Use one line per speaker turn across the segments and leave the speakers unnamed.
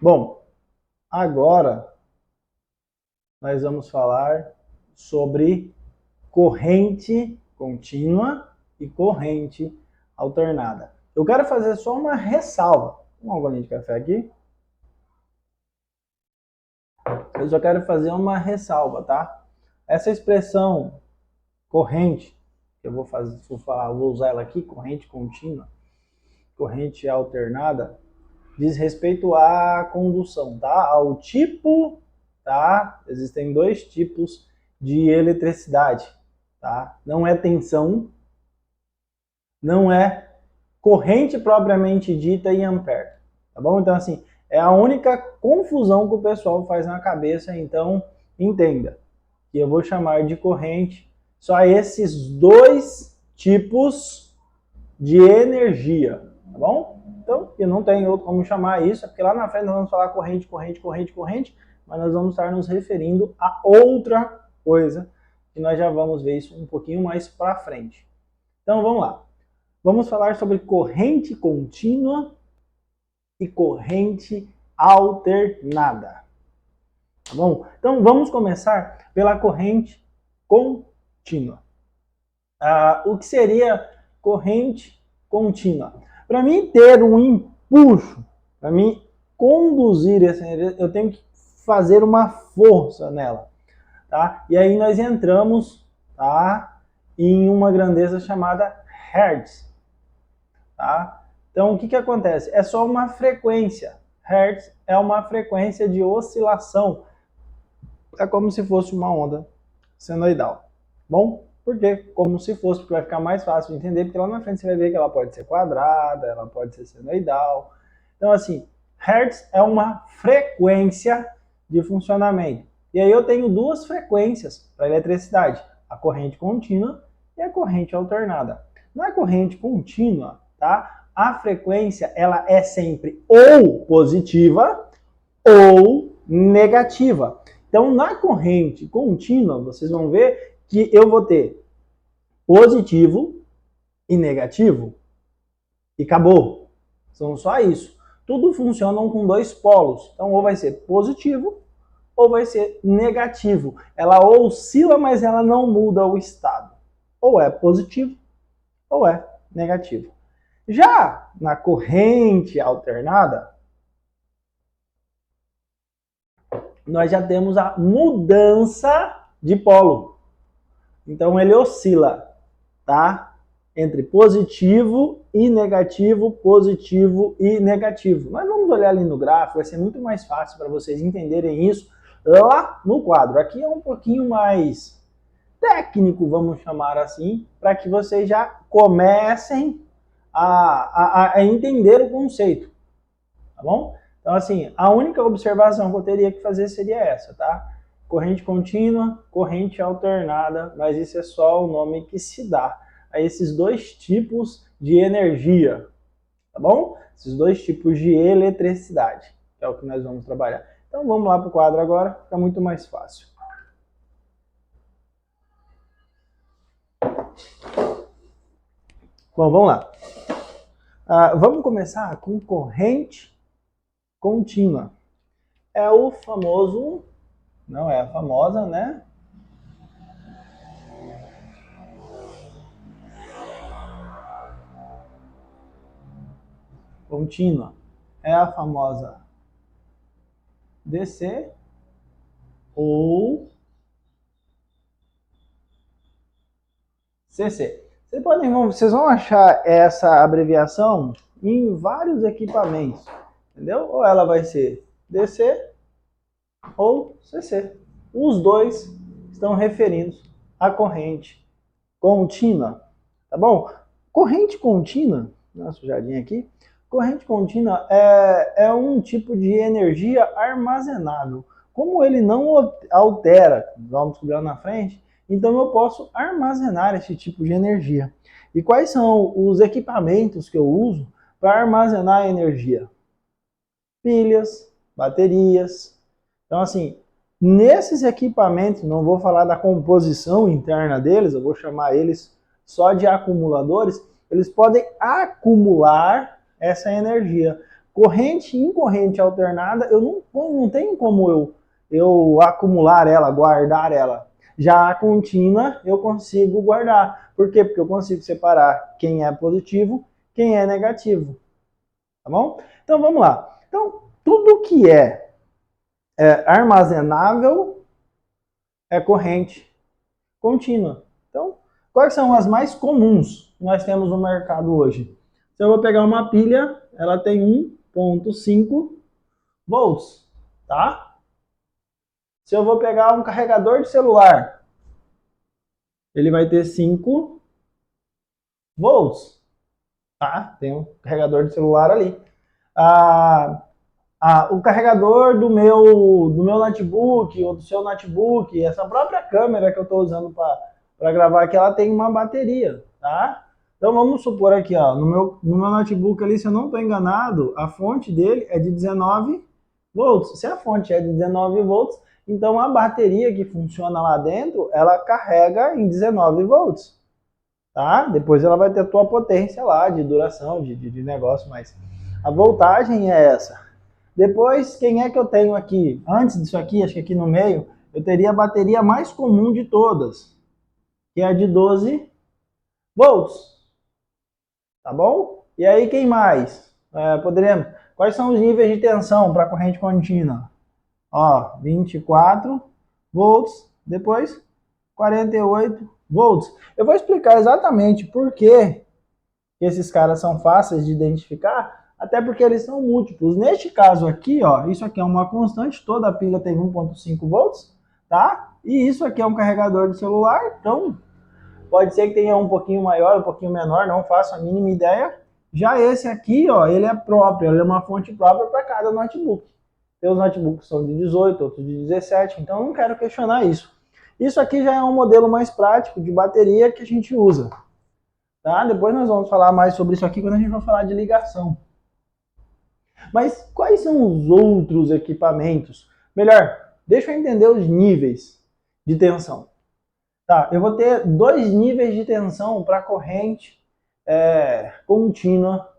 Bom, agora nós vamos falar sobre corrente contínua e corrente alternada. Eu quero fazer só uma ressalva. Uma golinha de café aqui. Eu só quero fazer uma ressalva, tá? Essa expressão corrente, que eu vou usar ela aqui, corrente contínua, corrente alternada, diz respeito à condução, tá? Ao tipo, tá? Existem dois tipos de eletricidade, tá? Não é tensão, não é corrente propriamente dita em ampere, tá bom? Então, assim, é a única confusão que o pessoal faz na cabeça, então entenda que eu vou chamar de corrente só esses dois tipos de energia, tá bom? Então, eu não tenho outro como chamar isso, é porque lá na frente nós vamos falar corrente, mas nós vamos estar nos referindo a outra coisa, que nós já vamos ver isso um pouquinho mais para frente. Então, vamos lá. Vamos falar sobre corrente contínua e corrente alternada. Tá bom? Então, vamos começar pela corrente contínua. O que seria corrente contínua? Para mim ter um impulso, para mim conduzir essa energia, eu tenho que fazer uma força nela. Tá? E aí nós entramos, tá, em uma grandeza chamada Hertz. Tá? Então, o que acontece? É só uma frequência. Hertz é uma frequência de oscilação. É como se fosse uma onda senoidal. Bom? Por quê? Como se fosse, porque vai ficar mais fácil de entender, porque lá na frente você vai ver que ela pode ser quadrada, ela pode ser senoidal. Então, assim, Hertz é uma frequência de funcionamento. E aí eu tenho duas frequências para a eletricidade, a corrente contínua e a corrente alternada. Na corrente contínua, tá? A frequência ela é sempre ou positiva ou negativa. Então, na corrente contínua, vocês vão ver que eu vou ter positivo e negativo e acabou. São só isso. Tudo funciona com dois polos. Então, ou vai ser positivo ou vai ser negativo. Ela oscila, mas ela não muda o estado. Ou é positivo ou é negativo. Já na corrente alternada, nós já temos a mudança de polo. Então ele oscila, tá? Entre positivo e negativo, positivo e negativo. Nós vamos olhar ali no gráfico, vai ser muito mais fácil para vocês entenderem isso lá no quadro. Aqui é um pouquinho mais técnico, vamos chamar assim, para que vocês já comecem a entender o conceito, tá bom? Então, assim, a única observação que eu teria que fazer seria essa, tá? Corrente contínua, corrente alternada, mas isso é só o nome que se dá a esses dois tipos de energia, tá bom? Esses dois tipos de eletricidade, que é o que nós vamos trabalhar. Então, vamos lá para o quadro agora, fica muito mais fácil. Bom, vamos lá. Vamos começar com corrente contínua. É o famoso, não é a famosa, né? Contínua. É a famosa DC ou CC. Vocês vão achar essa abreviação em vários equipamentos, entendeu? Ou ela vai ser DC ou CC. Os dois estão referindo à corrente contínua, tá bom? Corrente contínua, dá uma sujadinha aqui. Corrente contínua é um tipo de energia armazenável. Como ele não altera, vamos descobrir lá na frente, então eu posso armazenar esse tipo de energia. E quais são os equipamentos que eu uso para armazenar energia? Pilhas, baterias. Então, assim, nesses equipamentos, não vou falar da composição interna deles, eu vou chamar eles só de acumuladores, eles podem acumular essa energia. Corrente em corrente alternada, eu não tenho como eu acumular ela, guardar ela. Já a contínua, eu consigo guardar. Por quê? Porque eu consigo separar quem é positivo, quem é negativo. Tá bom? Então, vamos lá. Então, tudo que é armazenável é corrente contínua. Então, quais são as mais comuns que nós temos no mercado hoje? Se eu vou pegar uma pilha, ela tem 1,5 volts, tá? Se eu vou pegar um carregador de celular, ele vai ter 5 volts, tá? Tem um carregador de celular ali. O carregador do meu notebook ou do seu notebook, essa própria câmera que eu estou usando para gravar aqui, ela tem uma bateria, tá? Então vamos supor aqui, ó, no meu notebook ali, se eu não estou enganado, a fonte dele é de 19 volts. Se a fonte é de 19 volts, então a bateria que funciona lá dentro, ela carrega em 19 volts, tá? Depois ela vai ter a tua potência lá de duração, de negócio, mas a voltagem é essa. Depois, quem é que eu tenho aqui? Antes disso aqui, acho que aqui no meio, eu teria a bateria mais comum de todas, que é a de 12 volts. Tá bom? E aí, quem mais? Poderíamos. Quais são os níveis de tensão para corrente contínua? Ó, 24 volts, depois 48 volts. Eu vou explicar exatamente por que esses caras são fáceis de identificar, até porque eles são múltiplos. Neste caso aqui, ó, isso aqui é uma constante, toda a pilha tem 1,5 volts, tá? E isso aqui é um carregador de celular, então pode ser que tenha um pouquinho maior, um pouquinho menor, não faço a mínima ideia. Já esse aqui, ó, ele é próprio, ele é uma fonte própria para cada notebook. Tem os notebooks que são de 18, outros de 17, então não quero questionar isso. Isso aqui já é um modelo mais prático de bateria que a gente usa. Tá? Depois nós vamos falar mais sobre isso aqui quando a gente vai falar de ligação. Mas quais são os outros equipamentos? Melhor, deixa eu entender os níveis de tensão. Tá, eu vou ter 2 níveis de tensão para corrente contínua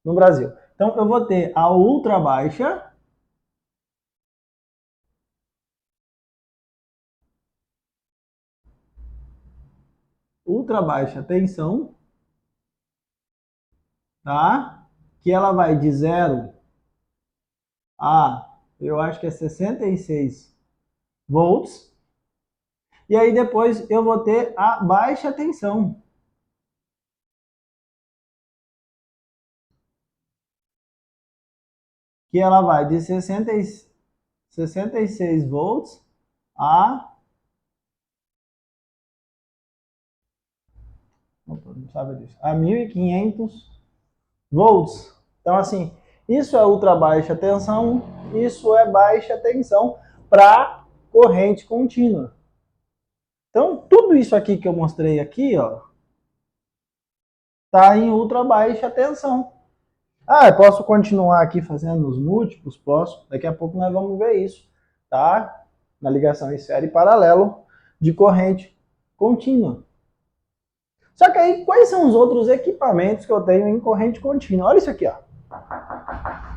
no Brasil. Então, eu vou ter a ultra baixa tensão, tá? Que ela vai de 0 a, eu acho que é 66 volts. E aí depois eu vou ter a baixa tensão, que ela vai de 66 volts a... não sabe disso, a 1500 volts. Então, assim, isso é ultra baixa tensão, isso é baixa tensão para corrente contínua. Então, tudo isso aqui que eu mostrei aqui, ó, tá em ultra baixa tensão. Ah, eu posso continuar aqui fazendo os múltiplos? Posso. Daqui a pouco nós vamos ver isso, tá? Na ligação em série paralelo de corrente contínua. Só que aí, quais são os outros equipamentos que eu tenho em corrente contínua? Olha isso aqui, ó.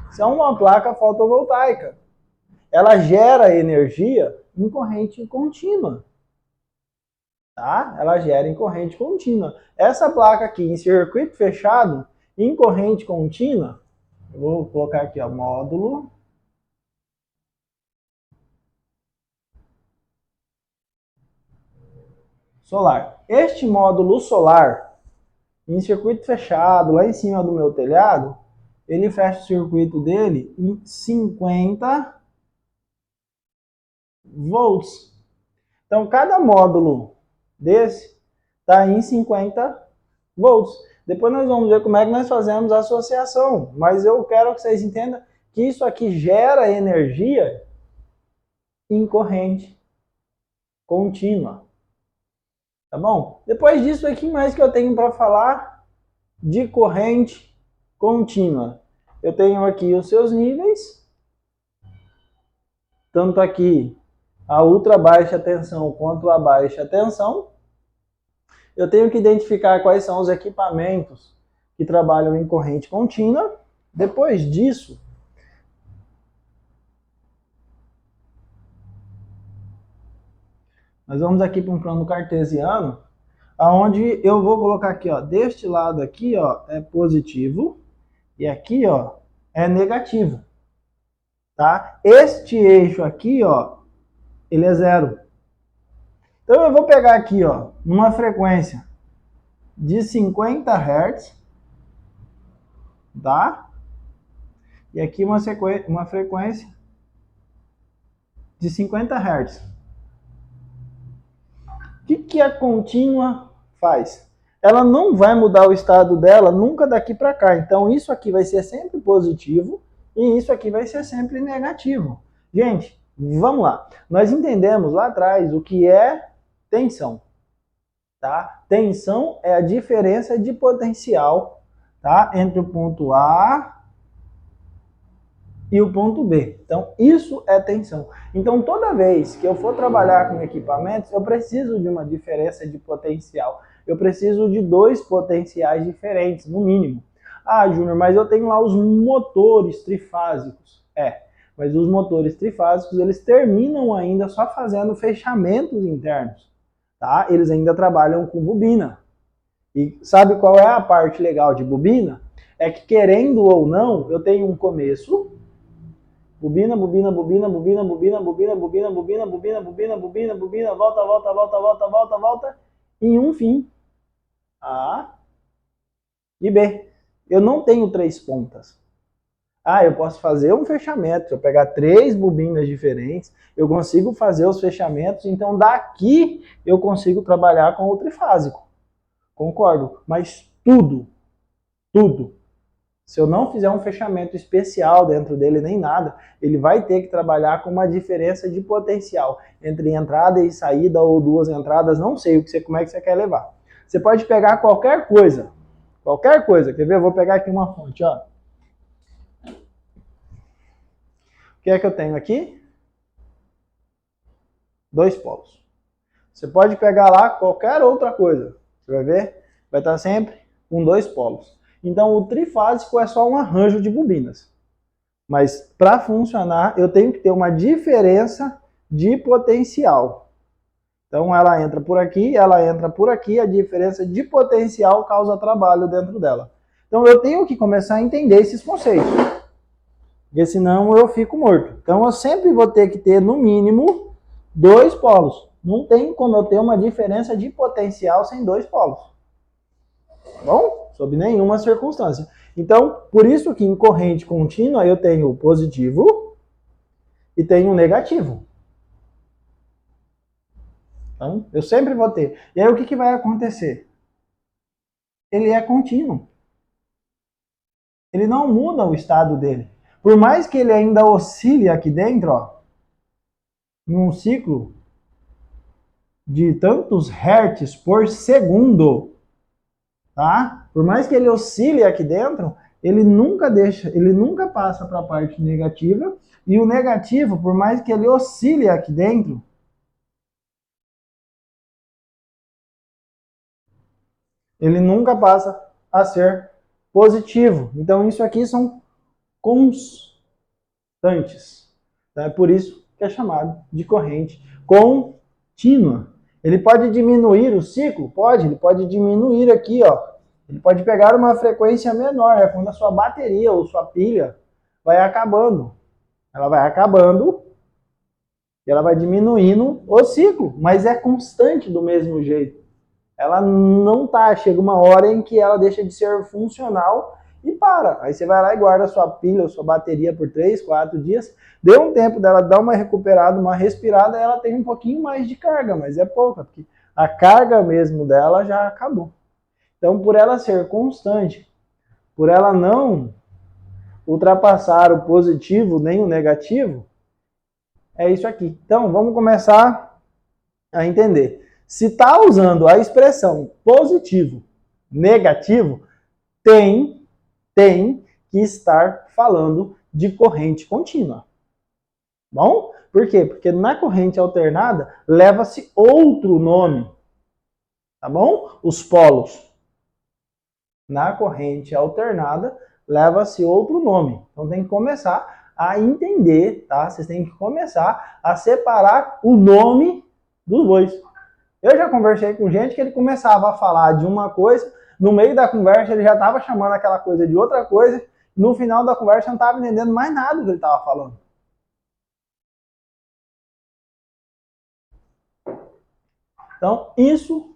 Isso é uma placa fotovoltaica. Ela gera energia em corrente contínua. Tá? Ela gera em corrente contínua. Essa placa aqui em circuito fechado, em corrente contínua, eu vou colocar aqui, ó, módulo solar. Este módulo solar, em circuito fechado, lá em cima do meu telhado, ele fecha o circuito dele em 50 volts. Então, cada módulo desse está em 50 volts. Depois nós vamos ver como é que nós fazemos a associação. Mas eu quero que vocês entendam que isso aqui gera energia em corrente contínua. Tá bom? Depois disso, o que mais que eu tenho para falar de corrente contínua? Eu tenho aqui os seus níveis, tanto aqui a ultra baixa tensão quanto a baixa tensão. Eu tenho que identificar quais são os equipamentos que trabalham em corrente contínua. Depois disso, nós vamos aqui para um plano cartesiano, aonde eu vou colocar aqui, ó, deste lado aqui, ó, é positivo e aqui, ó, é negativo, tá? Este eixo aqui, ó, ele é zero. Então eu vou pegar aqui, ó, uma frequência de 50 Hz, tá? E aqui uma frequência de 50 Hz. O que a contínua faz? Ela não vai mudar o estado dela nunca daqui para cá. Então isso aqui vai ser sempre positivo e isso aqui vai ser sempre negativo. Gente, vamos lá. Nós entendemos lá atrás o que é tensão. Tá? Tensão é a diferença de potencial, tá? Entre o ponto A e o ponto B. Então, isso é tensão. Então, toda vez que eu for trabalhar com equipamentos, eu preciso de uma diferença de potencial. Eu preciso de dois potenciais diferentes, no mínimo. Ah, Júnior, mas eu tenho lá os motores trifásicos. Mas os motores trifásicos, eles terminam ainda só fazendo fechamentos internos. Tá? Eles ainda trabalham com bobina. E sabe qual é a parte legal de bobina? É que, querendo ou não, eu tenho um começo, bobina, bobina, bobina, bobina, bobina, bobina, bobina, bobina, bobina, bobina, bobina, bobina, volta, volta, volta, volta, volta, volta, e um fim. A e B. Eu não tenho três pontas. Ah, eu posso fazer um fechamento. Se eu pegar três bobinas diferentes, eu consigo fazer os fechamentos. Então, daqui eu consigo trabalhar com o trifásico. Concordo. Mas tudo, se eu não fizer um fechamento especial dentro dele, nem nada, ele vai ter que trabalhar com uma diferença de potencial entre entrada e saída ou duas entradas, não sei como é que você quer levar. Você pode pegar qualquer coisa, quer ver? Eu vou pegar aqui uma fonte, ó. O que é que eu tenho aqui? Dois polos. Você pode pegar lá qualquer outra coisa, você vai ver? Vai estar sempre com dois polos. Então, o trifásico é só um arranjo de bobinas. Mas, para funcionar, eu tenho que ter uma diferença de potencial. Então, ela entra por aqui, a diferença de potencial causa trabalho dentro dela. Então, eu tenho que começar a entender esses conceitos. Porque senão eu fico morto. Então, eu sempre vou ter que ter, no mínimo, dois polos. Não tem como eu ter uma diferença de potencial sem dois polos. Tá bom? Sob nenhuma circunstância. Então, por isso que em corrente contínua eu tenho o positivo e tenho o negativo. Então, eu sempre vou ter. E aí o que vai acontecer? Ele é contínuo. Ele não muda o estado dele. Por mais que ele ainda oscile aqui dentro, ó, em um ciclo de tantos hertz por segundo, tá? Por mais que ele oscile aqui dentro, ele nunca passa para a parte negativa, e o negativo, por mais que ele oscile aqui dentro, ele nunca passa a ser positivo. Então isso aqui são constantes. Então, é por isso que é chamado de corrente contínua. Ele pode diminuir o ciclo? Pode, ele pode diminuir aqui, ó. Ele pode pegar uma frequência menor, é quando a sua bateria ou sua pilha vai acabando. Ela vai acabando e ela vai diminuindo o ciclo, mas é constante do mesmo jeito. Ela não tá, chega uma hora em que ela deixa de ser funcional e para. Aí você vai lá e guarda a sua pilha ou sua bateria por 3, 4 dias. Deu um tempo dela dar uma recuperada, uma respirada, ela tem um pouquinho mais de carga, mas é pouca, porque a carga mesmo dela já acabou. Então, por ela ser constante, por ela não ultrapassar o positivo nem o negativo, é isso aqui. Então, vamos começar a entender. Se está usando a expressão positivo, negativo, tem que estar falando de corrente contínua. Bom? Por quê? Porque na corrente alternada leva-se outro nome. Tá bom? Os polos. Na corrente alternada leva-se outro nome. Então tem que começar a entender, tá? Vocês têm que começar a separar o nome dos bois. Eu já conversei com gente que ele começava a falar de uma coisa, no meio da conversa ele já estava chamando aquela coisa de outra coisa, no final da conversa não estava entendendo mais nada do que ele estava falando. Então, isso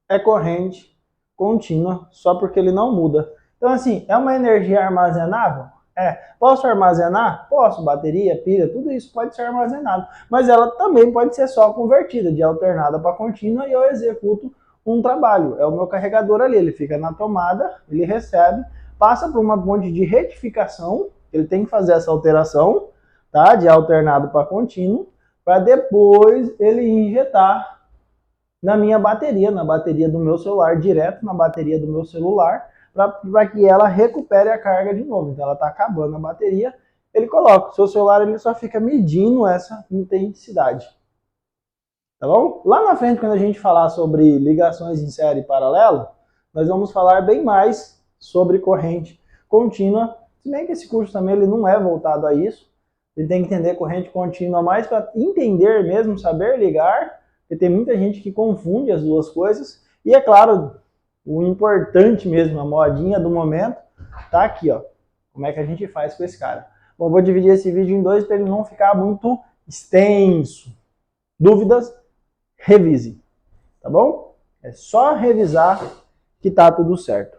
é corrente contínua, só porque ele não muda. Então, assim, é uma energia armazenável? É. Posso armazenar? Posso. Bateria, pilha, tudo isso pode ser armazenado. Mas ela também pode ser só convertida, de alternada para contínua, e eu executo um trabalho. É o meu carregador ali, ele fica na tomada, ele recebe, passa por uma ponte de retificação, ele tem que fazer essa alteração, tá? De alternado para contínuo, para depois ele injetar na minha bateria, na bateria do meu celular, direto na bateria do meu celular, para que ela recupere a carga de novo. Então ela está acabando a bateria, ele coloca. O seu celular ele só fica medindo essa intensidade. Tá bom? Lá na frente, quando a gente falar sobre ligações em série e paralelo, nós vamos falar bem mais sobre corrente contínua, se bem que esse curso também ele não é voltado a isso. Ele tem que entender corrente contínua mais para entender mesmo, saber ligar, porque tem muita gente que confunde as duas coisas. E é claro, o importante mesmo, a modinha do momento, tá aqui, ó. Como é que a gente faz com esse cara? Bom, vou dividir esse vídeo em dois para ele não ficar muito extenso. Dúvidas? Revise, tá bom? É só revisar que tá tudo certo.